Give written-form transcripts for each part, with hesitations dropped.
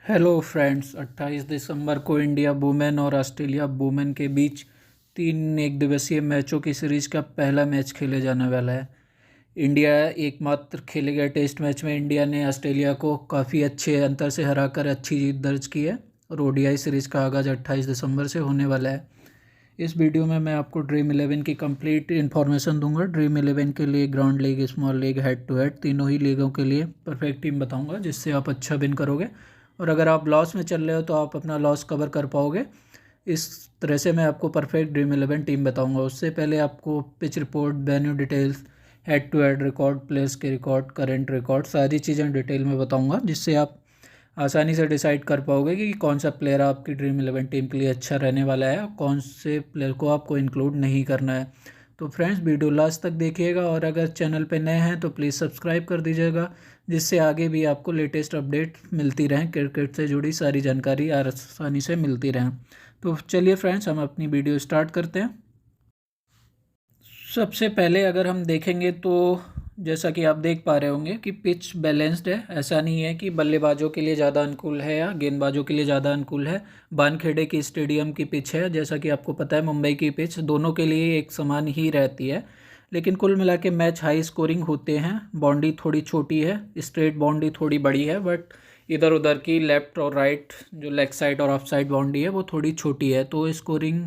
Hello friends, 28 दिसंबर को India women और Australia women के बीच 3 एकदिवसीय मैचों की सीरीज का पहला मैच खेले जाने वाला है। इंडिया एकमात्र खेले गए टेस्ट मैच में इंडिया ने ऑस्ट्रेलिया को काफ़ी अच्छे अंतर से हराकर अच्छी जीत दर्ज की है और ओडीआई सीरीज़ का आगाज़ 28 दिसंबर से होने वाला है। इस वीडियो में मैं आपको ड्रीम 11 की कंप्लीट इन्फॉर्मेशन दूंगा। ड्रीम 11 के लिए ground league, small league, head to head तीनों ही लीगों के लिए परफेक्ट टीम बताऊंगा जिससे आप अच्छा विन करोगे और अगर आप लॉस में चल रहे हो तो आप अपना लॉस कवर कर पाओगे। इस तरह से मैं आपको परफेक्ट ड्रीम 11 टीम बताऊंगा। उससे पहले आपको pitch report, venue details, head to head record, players के रिकॉर्ड, करंट रिकॉर्ड, सारी चीज़ें डिटेल में बताऊंगा जिससे आप आसानी से डिसाइड कर पाओगे कि कौन सा प्लेयर आपकी ड्रीम 11 टीम के लिए अच्छा रहने वाला है और कौन से प्लेयर को आपको इंक्लूड नहीं करना है। तो फ्रेंड्स, वीडियो लास्ट तक देखिएगा और अगर चैनल पे नए हैं तो प्लीज़ सब्सक्राइब कर दीजिएगा जिससे आगे भी आपको लेटेस्ट अपडेट मिलती रहें, क्रिकेट से जुड़ी सारी जानकारी आसानी से मिलती रहें। तो चलिए फ्रेंड्स, हम अपनी वीडियो स्टार्ट करते हैं। सबसे पहले अगर हम देखेंगे तो जैसा कि आप देख पा रहे होंगे कि पिच बैलेंस्ड है। ऐसा नहीं है कि बल्लेबाजों के लिए ज़्यादा अनुकूल है या गेंदबाजों के लिए ज़्यादा अनुकूल है। वानखेड़े की स्टेडियम की पिच है, जैसा कि आपको पता है मुंबई की पिच दोनों के लिए एक समान ही रहती है। लेकिन कुल मिला के मैच हाई स्कोरिंग होते हैं। बाउंड्री थोड़ी छोटी है, स्ट्रेट बाउंड्री थोड़ी बड़ी है, बट इधर उधर की लेफ्ट और राइट जो लेग साइड और ऑफ साइड बाउंड्री है वो थोड़ी छोटी है, तो स्कोरिंग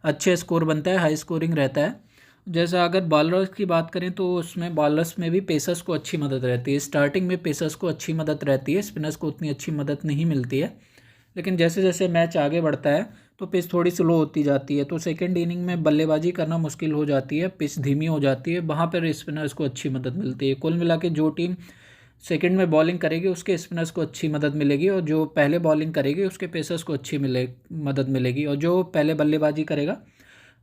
अच्छे स्कोर बनता है, हाई स्कोरिंग रहता है। जैसा अगर बॉलर्स की बात करें तो उसमें बॉलर्स में भी पेसर्स को अच्छी मदद रहती है। स्टार्टिंग में पेसर्स को अच्छी मदद रहती है, स्पिनर्स को उतनी अच्छी मदद नहीं मिलती है। लेकिन जैसे जैसे मैच आगे बढ़ता है तो पिच थोड़ी स्लो होती जाती है, तो सेकंड इनिंग में बल्लेबाजी करना मुश्किल हो जाती है, पिच धीमी हो जाती है, वहाँ पर स्पिनर्स को अच्छी मदद मिलती है। कुल मिला के जो टीम सेकंड में बॉलिंग करेगी उसके स्पिनर्स को अच्छी मदद मिलेगी और जो पहले बॉलिंग करेगी उसके पेसर्स को अच्छी मदद मिलेगी, और जो पहले बल्लेबाजी करेगा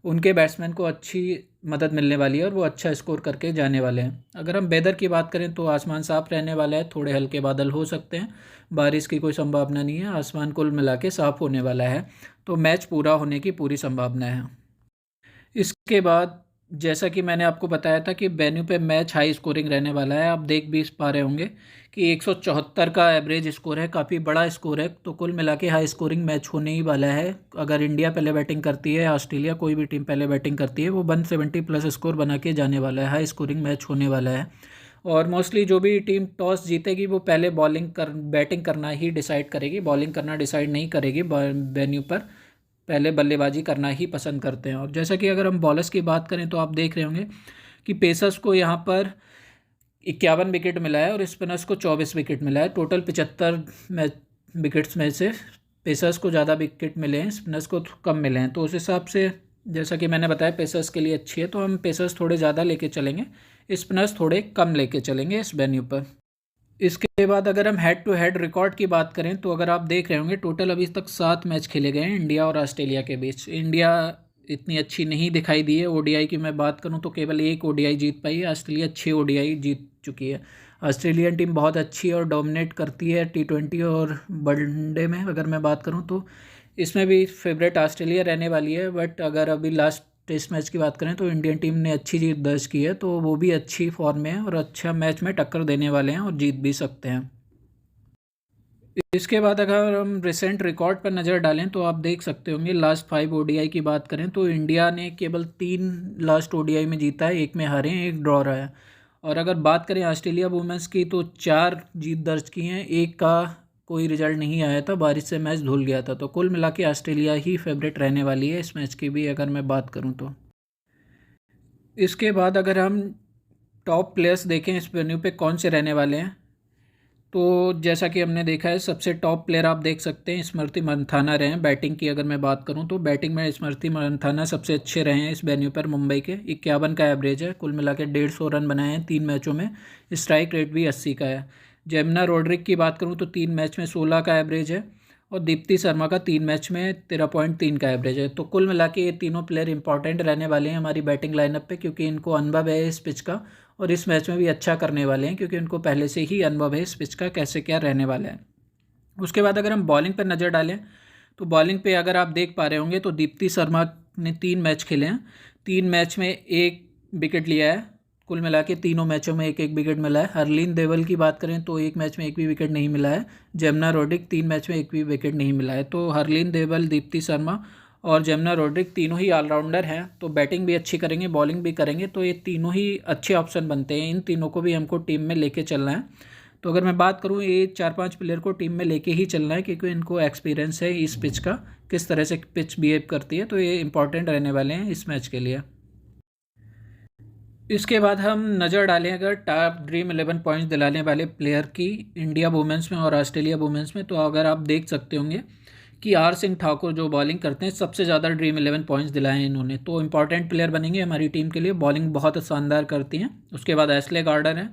उनके बैट्समैन को अच्छी मदद मिलने वाली है और वो अच्छा स्कोर करके जाने वाले हैं। अगर हम वेदर की बात करें तो आसमान साफ रहने वाला है, थोड़े हल्के बादल हो सकते हैं, बारिश की कोई संभावना नहीं है, आसमान कुल मिला के साफ होने वाला है, तो मैच पूरा होने की पूरी संभावना है। इसके बाद जैसा कि मैंने आपको बताया था कि वेन्यू पे मैच हाई स्कोरिंग रहने वाला है। आप देख भी पा रहे होंगे कि 174 का एवरेज स्कोर है, काफ़ी बड़ा स्कोर है, तो कुल मिला के हाई स्कोरिंग मैच होने ही वाला है। अगर इंडिया पहले बैटिंग करती है, ऑस्ट्रेलिया, कोई भी टीम पहले बैटिंग करती है, वो 170 प्लस स्कोर बना के जाने वाला है, हाई स्कोरिंग मैच होने वाला है। और मोस्टली जो भी टीम टॉस जीतेगी वो पहले बैटिंग करना ही डिसाइड करेगी, बॉलिंग करना डिसाइड नहीं करेगी। वेन्यू पर पहले बल्लेबाजी करना ही पसंद करते हैं। और जैसा कि अगर हम बॉलर्स की बात करें तो आप देख रहे होंगे कि पेसर्स को यहाँ पर 51 विकेट मिला है और स्पिनर्स को 24 विकेट मिला है। टोटल 75 विकेट्स में से पेसर्स को ज़्यादा विकेट मिले हैं, स्पिनर्स को कम मिले हैं, तो उस हिसाब से जैसा कि मैंने बताया पेसर्स के लिए अच्छी है, तो हम पेसर्स थोड़े ज़्यादा लेके चलेंगे, स्पिनर्स थोड़े कम लेके चलेंगे इस वेन्यू पर। इसके बाद अगर हम हेड टू हेड रिकॉर्ड की बात करें तो अगर आप देख रहे होंगे टोटल अभी तक 7 मैच खेले गए हैं इंडिया और ऑस्ट्रेलिया के बीच। इंडिया इतनी अच्छी नहीं दिखाई दी है। ओडीआई की मैं बात करूं तो केवल 1 ओडीआई जीत पाई है, ऑस्ट्रेलिया 6 ओडीआई जीत चुकी है। ऑस्ट्रेलियन टीम बहुत अच्छी है और डोमिनेट करती है T20 और वनडे में। अगर मैं बात करूँ तो इसमें भी फेवरेट ऑस्ट्रेलिया रहने वाली है, बट अगर अभी लास्ट टेस्ट मैच की बात करें तो इंडियन टीम ने अच्छी जीत दर्ज की है, तो वो भी अच्छी फॉर्म में है और अच्छा मैच में टक्कर देने वाले हैं और जीत भी सकते हैं। इसके बाद अगर हम रिसेंट रिकॉर्ड पर नज़र डालें तो आप देख सकते होंगे लास्ट 5 ओडीआई की बात करें तो इंडिया ने केवल 3 लास्ट ओडीआई में जीता है, 1 में हारे हैं, 1 ड्रॉ रहा है। और अगर बात करें ऑस्ट्रेलिया वुमेंस की तो 4 जीत दर्ज की हैं, 1 का कोई रिजल्ट नहीं आया था, बारिश से मैच धुल गया था, तो कुल मिला के ऑस्ट्रेलिया ही फेवरेट रहने वाली है इस मैच की भी अगर मैं बात करूँ तो। इसके बाद अगर हम टॉप प्लेयर्स देखें इस वेन्यू पे कौन से रहने वाले हैं, तो जैसा कि हमने देखा है सबसे टॉप प्लेयर आप देख सकते हैं स्मृति मंथाना रहे हैं। बैटिंग की अगर मैं बात करूं तो बैटिंग में स्मृति मंथाना सबसे अच्छे रहे हैं इस वेन्यू पर। मुंबई के 51 का एवरेज है, कुल मिला के 150 रन बनाए हैं 3 मैचों में, स्ट्राइक रेट भी 80 का है। जेमिना रोड्रिक की बात करूँ तो 3 मैच में 16 का एवरेज है और दीप्ति शर्मा का 3 मैच में 13.3 का एवरेज है। तो कुल मिला के ये तीनों प्लेयर इंपॉर्टेंट रहने वाले हैं हमारी बैटिंग लाइनअप पे, क्योंकि इनको अनुभव है इस पिच का और इस मैच में भी अच्छा करने वाले हैं, क्योंकि उनको पहले से ही अनुभव है इस पिच का कैसे क्या रहने वाला है। उसके बाद अगर हम बॉलिंग पर नज़र डालें तो बॉलिंग पे अगर आप देख पा रहे होंगे तो दीप्ति शर्मा ने 3 मैच खेले हैं, 3 मैच में 1 विकेट लिया है, कुल मिला के तीनों मैचों में एक एक विकेट मिला है। हरलीन देवल की बात करें तो एक मैच में एक भी विकेट नहीं मिला है। जमुना रोड्रिक 3 मैच में एक भी विकेट नहीं मिला है। तो हरलीन देवल, दीप्ति शर्मा और जमुना रोड्रिक तीनों ही ऑलराउंडर हैं, तो बैटिंग भी अच्छी करेंगे, बॉलिंग भी करेंगे, तो ये तीनों ही अच्छे ऑप्शन बनते हैं। इन तीनों को भी हमको टीम में लेके चलना है। तो अगर मैं बात करूँ, ये 4-5 प्लेयर को टीम में लेके ही चलना है, क्योंकि इनको एक्सपीरियंस है इस पिच का, किस तरह से पिच बिहेव करती है, तो ये इंपॉर्टेंट रहने वाले हैं इस मैच के लिए। इसके बाद हम नज़र डालें अगर टॉप ड्रीम 11 पॉइंट्स दिलाने वाले प्लेयर की इंडिया वुमेंस में और ऑस्ट्रेलिया वुमेंस में, तो अगर आप देख सकते होंगे कि आर सिंह ठाकुर जो बॉलिंग करते हैं, सबसे ज़्यादा ड्रीम 11 पॉइंट्स दिलाए हैं इन्होंने, तो इंपॉर्टेंट प्लेयर बनेंगे हमारी टीम के लिए। बॉलिंग बहुत शानदार करती हैं। उसके बाद एस्ले गार्डन है,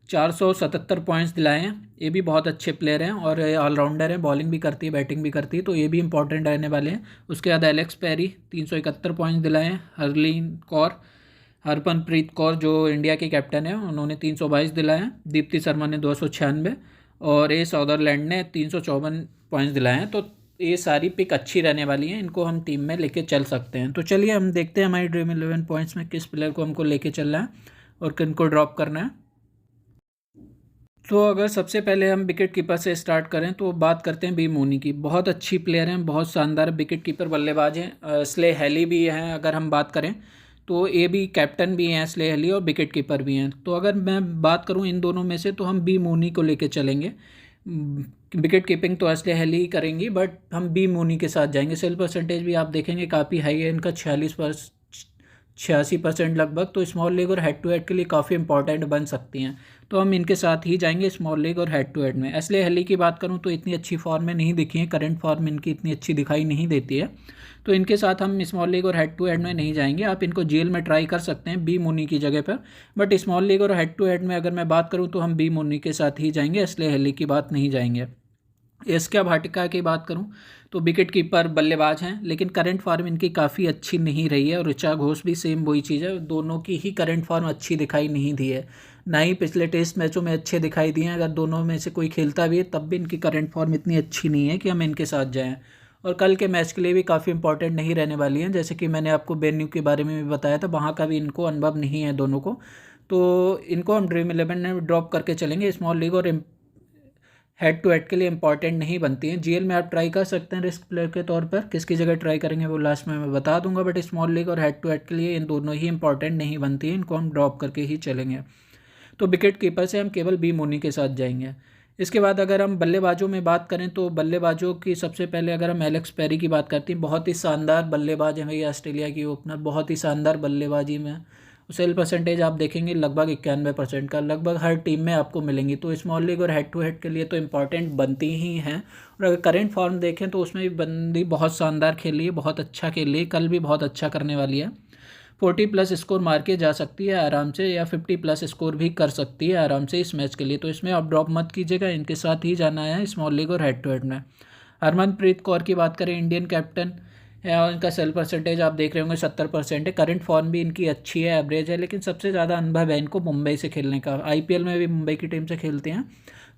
477 पॉइंट्स दिलाए हैं, ये भी बहुत अच्छे प्लेयर हैं और ऑलराउंडर हैं, बॉलिंग भी करती है, बैटिंग भी करती है, तो ये भी इंपॉर्टेंट रहने वाले हैं। उसके बाद एलेक्स पेरी 371 पॉइंट्स दिलाए हैं। हरलीन कौर, हरमनप्रीत कौर जो इंडिया के कैप्टन है, उन्होंने 322 दिलाए हैं। दीप्ति शर्मा ने 296 और ए सदरलैंड ने 354 पॉइंट्स दिलाए हैं। तो ये सारी पिक अच्छी रहने वाली हैं, इनको हम टीम में लेके चल सकते हैं। तो चलिए हम देखते हैं हमारी ड्रीम 11 पॉइंट्स में किस प्लेयर को हमको लेके चलना है और किन को ड्रॉप करना है। तो अगर सबसे पहले हम विकेट कीपर से स्टार्ट करें तो बात करते हैं बी मोनी की। बहुत अच्छी प्लेयर हैं, बहुत शानदार विकेट कीपर बल्लेबाज हैं। स्ले हेली भी हैं, अगर हम बात करें तो ये भी कैप्टन भी हैं स्ले हेली, और विकेट कीपर भी हैं। तो अगर मैं बात करूं इन दोनों में से, तो हम बी मोनी को लेके चलेंगे। विकेट कीपिंग तो स्ले हेली ही करेंगी, बट हम बी मोनी के साथ जाएंगे। सेल परसेंटेज भी आप देखेंगे काफ़ी हाई है इनका, 86% लगभग। तो स्मॉल लीग और हेड टू हेड के लिए काफ़ी इंपॉर्टेंट बन सकती हैं, तो हम इनके साथ ही जाएंगे स्मॉल लीग और हेड टू हेड में। एस्ले हेली की बात करूं तो इतनी अच्छी फॉर्म में नहीं दिखी है, करंट फॉर्म इनकी इतनी अच्छी दिखाई नहीं देती है, तो इनके साथ हम स्मॉल लीग और हेड टू हेड में नहीं जाएंगे। आप इनको जेल में ट्राई कर सकते हैं बी मोनी की जगह पर, बट स्मॉल लीग और हेड टू हेड में अगर मैं बात करूँ तो हम बी मोनी के साथ ही जाएंगे, एस्ले हेली की बात नहीं जाएंगे। एस्के भाटिका की बात करूं तो विकेट कीपर बल्लेबाज हैं, लेकिन करंट फॉर्म इनकी काफ़ी अच्छी नहीं रही है, और ऋचा घोष भी सेम वही चीज़ है, दोनों की ही करंट फॉर्म अच्छी दिखाई नहीं दी है, ना ही पिछले टेस्ट मैचों में अच्छे दिखाई दिए हैं। अगर दोनों में से कोई खेलता भी है तब भी इनकी करंट फॉर्म इतनी अच्छी नहीं है कि हम इनके साथ जाएँ, और कल के मैच के लिए भी काफ़ी इंपॉर्टेंट नहीं रहने वाली हैं। जैसे कि मैंने आपको बेन न्यू के बारे में भी बताया था, वहाँ का भी इनको अनुभव नहीं है दोनों को, तो इनको हम ड्रीम 11 में ड्रॉप करके चलेंगे। स्मॉल लीग और हेड टू हेड के लिए इंपॉर्टेंट नहीं बनती हैं। जीएल में आप ट्राई कर सकते हैं रिस्क प्लेयर के तौर पर, किसकी जगह ट्राई करेंगे वो लास्ट में मैं बता दूंगा, बट स्मॉल लीग और हेड टू हेड के लिए इन दोनों ही इंपॉर्टेंट नहीं बनती हैं, इनको हम ड्रॉप करके ही चलेंगे। तो विकेट कीपर से हम केवल बी मोनी के साथ जाएंगे। इसके बाद अगर हम बल्लेबाजों में बात करें तो बल्लेबाजों की सबसे पहले अगर हम एलेक्स पेरी की बात करते हैं, बहुत ही शानदार बल्लेबाज हैं भैया, ऑस्ट्रेलिया की ओपनर, बहुत ही शानदार बल्लेबाजी में सेल परसेंटेज आप देखेंगे लगभग 91% का, लगभग हर टीम में आपको मिलेंगी। तो स्मॉल लीग और हेड टू हेड के लिए तो इंपॉर्टेंट बनती ही हैं, और अगर करेंट फॉर्म देखें तो उसमें भी बंदी बहुत शानदार खेल रही है, बहुत अच्छा खेल रही है, कल भी बहुत अच्छा करने वाली है। 40+ स्कोर मार के जा सकती है आराम से, या 50+ स्कोर भी कर सकती है आराम से इस मैच के लिए, तो इसमें आप ड्रॉप मत कीजिएगा, इनके साथ ही जाना है स्मॉल लीग और हेड टू हेड में। हरमनप्रीत कौर की बात करें, इंडियन कैप्टन है, और इनका सेल परसेंटेज आप देख रहे होंगे 70% है। करंट फॉर्म भी इनकी अच्छी है, एवरेज है, लेकिन सबसे ज़्यादा अनुभव है इनको मुंबई से खेलने का, आईपीएल में भी मुंबई की टीम से खेलते हैं।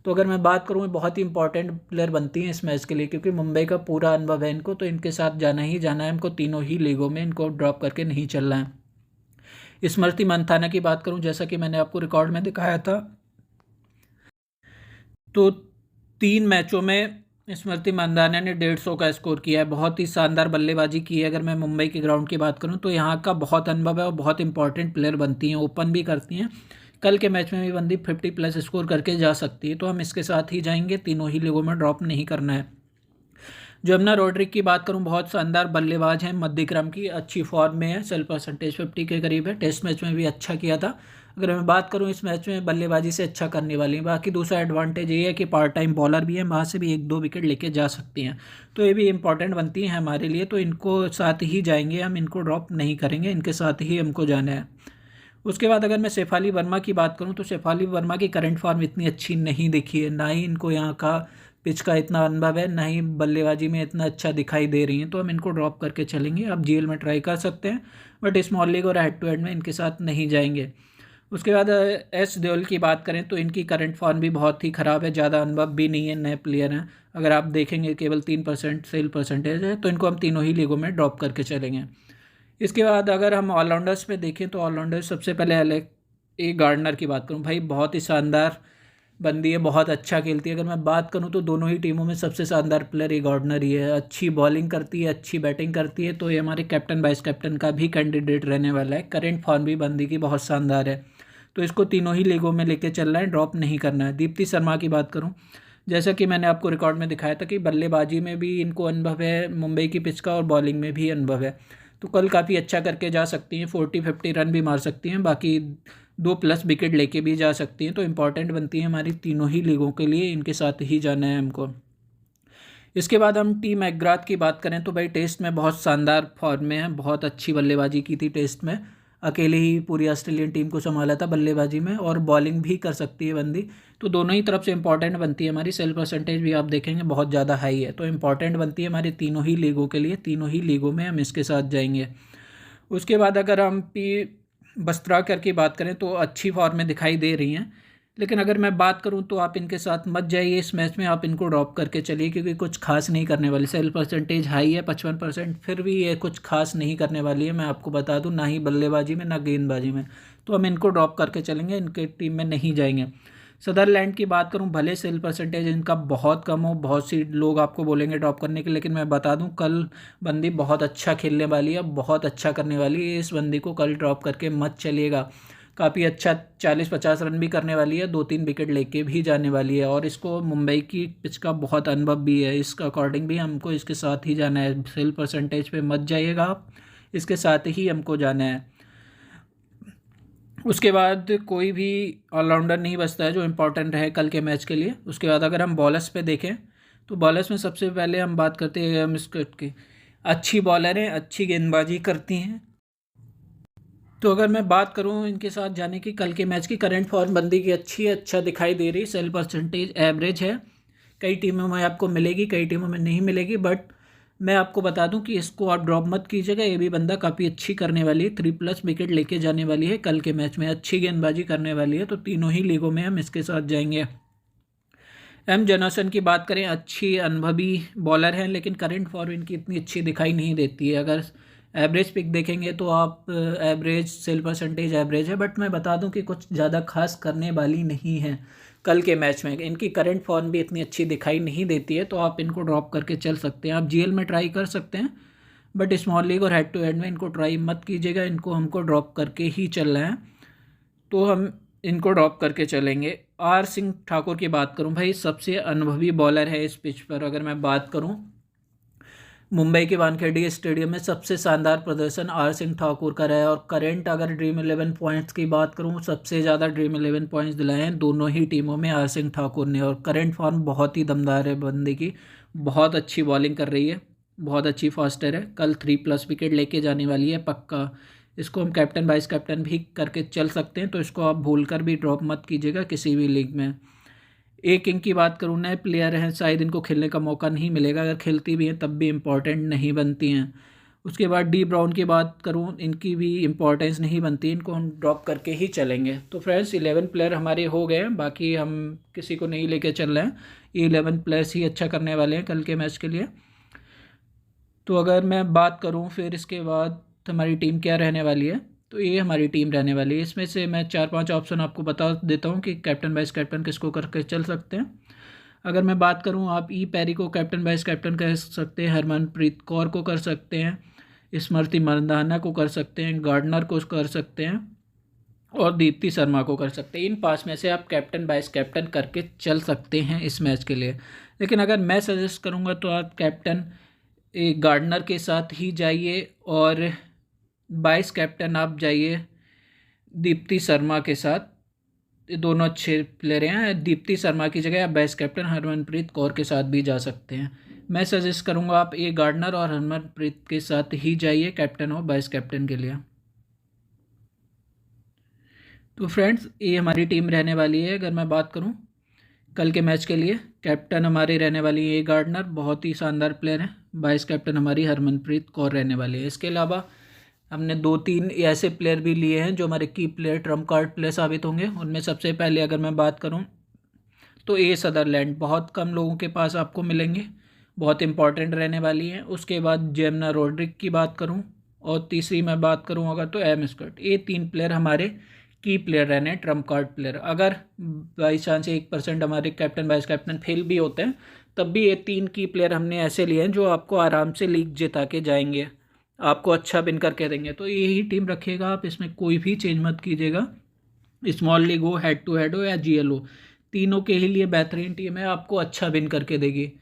तो अगर मैं बात करूँ, बहुत ही इंपॉर्टेंट प्लेयर बनती हैं इस मैच के लिए, क्योंकि मुंबई का पूरा अनुभव है इनको, तो इनके साथ जाना ही जाना है हमको, तीनों ही लीगों में इनको ड्रॉप करके नहीं चलना है। स्मृति मंथाना की बात करूं, जैसा कि मैंने आपको रिकॉर्ड में दिखाया था, तो 3 मैचों में स्मृति मंदाना ने 150 का स्कोर किया है, बहुत ही शानदार बल्लेबाजी की है। अगर मैं मुंबई के ग्राउंड की बात करूं तो यहाँ का बहुत अनुभव है, और बहुत इंपॉर्टेंट प्लेयर बनती हैं, ओपन भी करती हैं। कल के मैच में भी बंदी 50+ स्कोर करके जा सकती है, तो हम इसके साथ ही जाएंगे, तीनों ही लीगों में ड्रॉप नहीं करना है। जमुना रोड्रिक की बात करूं, बहुत शानदार बल्लेबाज हैं, मध्य क्रम की, अच्छी फॉर्म में है, सेल परसेंटेज 50 के करीब है, टेस्ट मैच में भी अच्छा किया था। अगर मैं बात करूं इस मैच में बल्लेबाजी से अच्छा करने वाली है। बाकी दूसरा एडवांटेज ये है कि पार्ट टाइम बॉलर भी है, वहाँ से भी 1-2 विकेट लेके जा सकती हैं, तो ये भी इंपॉर्टेंट बनती हैं हमारे लिए, तो इनको साथ ही जाएंगे हम, इनको ड्रॉप नहीं करेंगे, इनके साथ ही हमको जाना है। उसके बाद अगर मैं शेफाली वर्मा की बात करूं तो शेफाली वर्मा की करंट फॉर्म इतनी अच्छी नहीं दिखी है, ना ही इनको यहाँ का पिच का इतना अनुभव है, ना ही बल्लेबाजी में इतना अच्छा दिखाई दे रही हैं, तो हम इनको ड्रॉप करके चलेंगे। आप जीएल में ट्राई कर सकते हैं, बट स्मॉल लीग और हेड टू हेड में इनके साथ नहीं जाएंगे। उसके बाद एस देओल की बात करें तो इनकी करंट फॉर्म भी बहुत ही ख़राब है, ज़्यादा अनुभव भी नहीं है, नए प्लेयर हैं। अगर आप देखेंगे केवल 3% सेल परसेंटेज है, तो इनको हम तीनों ही लीगों में ड्रॉप करके चलेंगे। इसके बाद अगर हम ऑलराउंडर्स पे देखें तो ऑलराउंडर सबसे पहले ए गार्डनर की बात करूं, भाई बहुत ही शानदार बंदी है, बहुत अच्छा खेलती है। अगर मैं बात करूं तो दोनों ही टीमों में सबसे शानदार प्लेयर ए गार्डनर ही है। अच्छी बॉलिंग करती है, अच्छी बैटिंग करती है, तो ये हमारे कैप्टन वाइस कैप्टन का भी कैंडिडेट रहने वाला है। करेंट फॉर्म भी बंदी की बहुत शानदार है, तो इसको तीनों ही लीगों में लेके चलना है, ड्रॉप नहीं करना है। दीप्ति शर्मा की बात करूं, जैसा कि मैंने आपको रिकॉर्ड में दिखाया था कि बल्लेबाजी में भी इनको अनुभव है मुंबई की पिच का, और बॉलिंग में भी अनुभव है, तो कल काफ़ी अच्छा करके जा सकती हैं। 40-50 रन भी मार सकती हैं, बाकी 2+ विकेट लेके भी जा सकती हैं। तो इम्पॉर्टेंट बनती है हमारी तीनों ही लीगों के लिए, इनके साथ ही जाना है हमको। इसके बाद हम टी मैकग्राथ की बात करें तो भाई टेस्ट में बहुत शानदार फॉर्म में है, बहुत अच्छी बल्लेबाजी की थी टेस्ट में, अकेले ही पूरी ऑस्ट्रेलियन टीम को संभाला था बल्लेबाजी में, और बॉलिंग भी कर सकती है बंदी। तो दोनों ही तरफ से इंपॉर्टेंट बनती है। हमारी सेल परसेंटेज भी आप देखेंगे बहुत ज़्यादा हाई है, तो इंपॉर्टेंट बनती है हमारी तीनों ही लीगों के लिए। तीनों ही लीगों में हम इसके साथ जाएंगे। उसके बाद अगर हम पी बस्त्राकर की बात करें तो अच्छी फॉर्म में दिखाई दे रही हैं, लेकिन अगर मैं बात करूं तो आप इनके साथ मत जाइए इस मैच में, आप इनको ड्रॉप करके चलिए, क्योंकि कुछ खास नहीं करने वाली। सेल परसेंटेज हाई है 55%, फिर भी ये कुछ खास नहीं करने वाली है, मैं आपको बता दूं, ना ही बल्लेबाजी में ना गेंदबाजी में। तो हम इनको ड्रॉप करके चलेंगे, इनके टीम में नहीं जाएंगे। सदरलैंड की बात करूं, भले सेल परसेंटेज इनका बहुत कम हो, बहुत सी लोग आपको बोलेंगे ड्रॉप करने के, लेकिन मैं बता दूं कल बंदी बहुत अच्छा खेलने वाली है, बहुत अच्छा करने वाली है। इस बंदी को कल ड्रॉप करके मत चलिएगा, काफ़ी अच्छा 40-50 रन भी करने वाली है, 2-3 विकेट लेके भी जाने वाली है, और इसको मुंबई की पिच का बहुत अनुभव भी है। इसका अकॉर्डिंग भी हमको इसके साथ ही जाना है। सेल परसेंटेज पे मत जाइएगा आप, इसके साथ ही हमको जाना है। उसके बाद कोई भी ऑलराउंडर नहीं बचता है जो इम्पोर्टेंट रहे कल के मैच के लिए। उसके बाद अगर हम बॉलर्स पे देखें तो बॉलर्स में सबसे पहले हम बात करते हैं मिस्कट की। अच्छी बॉलर हैं, अच्छी गेंदबाजी करती हैं। तो अगर मैं बात करूं इनके साथ जाने की, कल के मैच की करंट फॉर्म बंदी की अच्छी है, अच्छा दिखाई दे रही। सेल परसेंटेज एवरेज है, कई टीमों में आपको मिलेगी, कई टीमों में नहीं मिलेगी, बट मैं आपको बता दूं कि इसको आप ड्रॉप मत कीजिएगा। ये भी बंदा काफ़ी अच्छी करने वाली है, 3+ विकेट लेके जाने वाली है कल के मैच में, अच्छी गेंदबाजी करने वाली है। तो तीनों ही लीगों में हम इसके साथ जाएंगे। एम जनोसन की बात करें, अच्छी अनुभवी बॉलर हैं, लेकिन करंट फॉर्म इनकी इतनी अच्छी दिखाई नहीं देती है। अगर एवरेज पिक देखेंगे तो आप एवरेज सेल परसेंटेज एवरेज है, बट मैं बता दूं कि कुछ ज़्यादा खास करने वाली नहीं है कल के मैच में। इनकी करंट फॉर्म भी इतनी अच्छी दिखाई नहीं देती है, तो आप इनको ड्रॉप करके चल सकते हैं। आप जीएल में ट्राई कर सकते हैं, बट स्मॉल लीग और हेड टू हेड में इनको ट्राई मत कीजिएगा, इनको हमको ड्रॉप करके ही चलना है। तो हम इनको ड्रॉप करके चलेंगे। आर सिंह ठाकुर की बात करूं, भाई सबसे अनुभवी बॉलर है इस पिच पर। अगर मैं बात करूं, मुंबई के वानखेड़े स्टेडियम में सबसे शानदार प्रदर्शन आर सिंह ठाकुर का रहा है, और करंट अगर ड्रीम 11 पॉइंट्स की बात करूं, सबसे ज़्यादा ड्रीम 11 पॉइंट्स दिलाए हैं दोनों ही टीमों में आर सिंह ठाकुर ने, और करंट फॉर्म बहुत ही दमदार है बंदे की, बहुत अच्छी बॉलिंग कर रही है, बहुत अच्छी फास्टर है। कल 3+ विकेट लेके जाने वाली है पक्का। इसको हम कैप्टन वाइस कैप्टन भी करके चल सकते हैं, तो इसको आप भूल कर भी ड्रॉप मत कीजिएगा किसी भी लीग में। एक किंग की बात करूँ, नए प्लेयर हैं, शायद इनको खेलने का मौका नहीं मिलेगा, अगर खेलती भी हैं तब भी इम्पोर्टेंट नहीं बनती हैं। उसके बाद डी ब्राउन की बात करूँ, इनकी भी इम्पोर्टेंस नहीं बनती, इनको हम ड्रॉप करके ही चलेंगे। तो फ्रेंड्स 11 प्लेयर हमारे हो गए हैं, बाकी हम किसी को नहीं लेके चल रहे हैं। ये 11 प्लेयर्स ही अच्छा करने वाले हैं कल के मैच के लिए। तो अगर मैं बात करूँ फिर इसके बाद हमारी टीम क्या रहने वाली है, तो ये हमारी टीम रहने वाली है। इसमें से मैं 4-5 ऑप्शन आपको बता देता हूँ कि कैप्टन वाइस कैप्टन किसको करके चल सकते हैं। अगर मैं बात करूँ, आप ई पैरी को कैप्टन वाइस कैप्टन कर सकते हैं, हरमनप्रीत कौर को कर सकते हैं, स्मृति मंदाना को कर सकते हैं, गार्डनर को कर सकते हैं, और दीप्ति शर्मा को कर सकते हैं। इन 5 में से आप कैप्टन वाइस कैप्टन करके चल सकते हैं इस मैच के लिए। लेकिन अगर मैं सजेस्ट करूँगा तो आप कैप्टन गार्डनर के साथ ही जाइए, और वाइस कैप्टन आप जाइए दीप्ति शर्मा के साथ। ये दोनों अच्छे प्लेयर हैं। दीप्ति शर्मा की जगह आप वाइस कैप्टन हरमनप्रीत कौर के साथ भी जा सकते हैं। मैं सजेस्ट करूंगा आप ये गार्डनर और हरमनप्रीत के साथ ही जाइए कैप्टन और वाइस कैप्टन के लिए। तो फ्रेंड्स ये हमारी टीम रहने वाली है। अगर मैं बात करूं कल के मैच के लिए, कैप्टन हमारी रहने वाली है ये गार्डनर, बहुत ही शानदार प्लेयर है। वाइस कैप्टन हमारी हरमनप्रीत कौर रहने वाली है। इसके अलावा हमने 2-3 ऐसे प्लेयर भी लिए हैं जो हमारे की प्लेयर, ट्रम्प कार्ड प्लेयर साबित होंगे। उनमें सबसे पहले अगर मैं बात करूं तो ए सदरलैंड, बहुत कम लोगों के पास आपको मिलेंगे, बहुत इंपॉर्टेंट रहने वाली है। उसके बाद जेमना रोड्रिक की बात करूं, और तीसरी मैं बात करूं अगर तो एम स्कॉट। ये 3 प्लेयर हमारे की प्लेयर रहने, ट्रम्प कार्ड प्लेयर। अगर बाई चांस 1% हमारे कैप्टन वाइस कैप्टन फेल भी होते हैं, तब भी ये 3 की प्लेयर हमने ऐसे लिए हैं जो आपको आराम से लीग जिता के जाएंगे, आपको अच्छा विन करके देंगे। तो यही टीम रखिएगा आप, इसमें कोई भी चेंज मत कीजिएगा। स्मॉल लीग हो, हेड टू हेड हो या जीएल हो, तीनों के ही लिए बेहतरीन टीम है, आपको अच्छा विन करके देगी।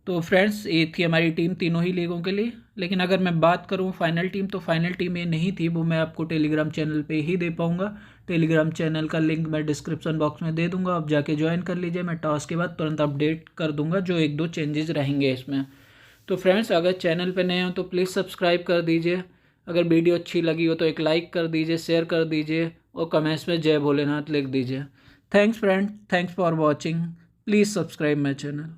तो फ्रेंड्स, ये थी हमारी टीम तीनों ही लीगों के लिए। लेकिन अगर मैं बात करूँ फाइनल टीम, तो फाइनल टीम ये नहीं थी, वो मैं आपको टेलीग्राम चैनल पे ही दे पाऊँगा। टेलीग्राम चैनल का लिंक मैं डिस्क्रिप्शन बॉक्स में दे दूँगा, आप जाके ज्वाइन कर लीजिए। मैं टॉस के बाद तुरंत अपडेट कर दूँगा जो 1-2 चेंजेस रहेंगे इसमें। तो फ्रेंड्स, अगर चैनल पर नए हो तो प्लीज़ सब्सक्राइब कर दीजिए। अगर वीडियो अच्छी लगी हो तो एक लाइक कर दीजिए, शेयर कर दीजिए और कमेंट्स में जय भोलेनाथ लिख दीजिए। Thanks friend, thanks for watching, please subscribe my channel.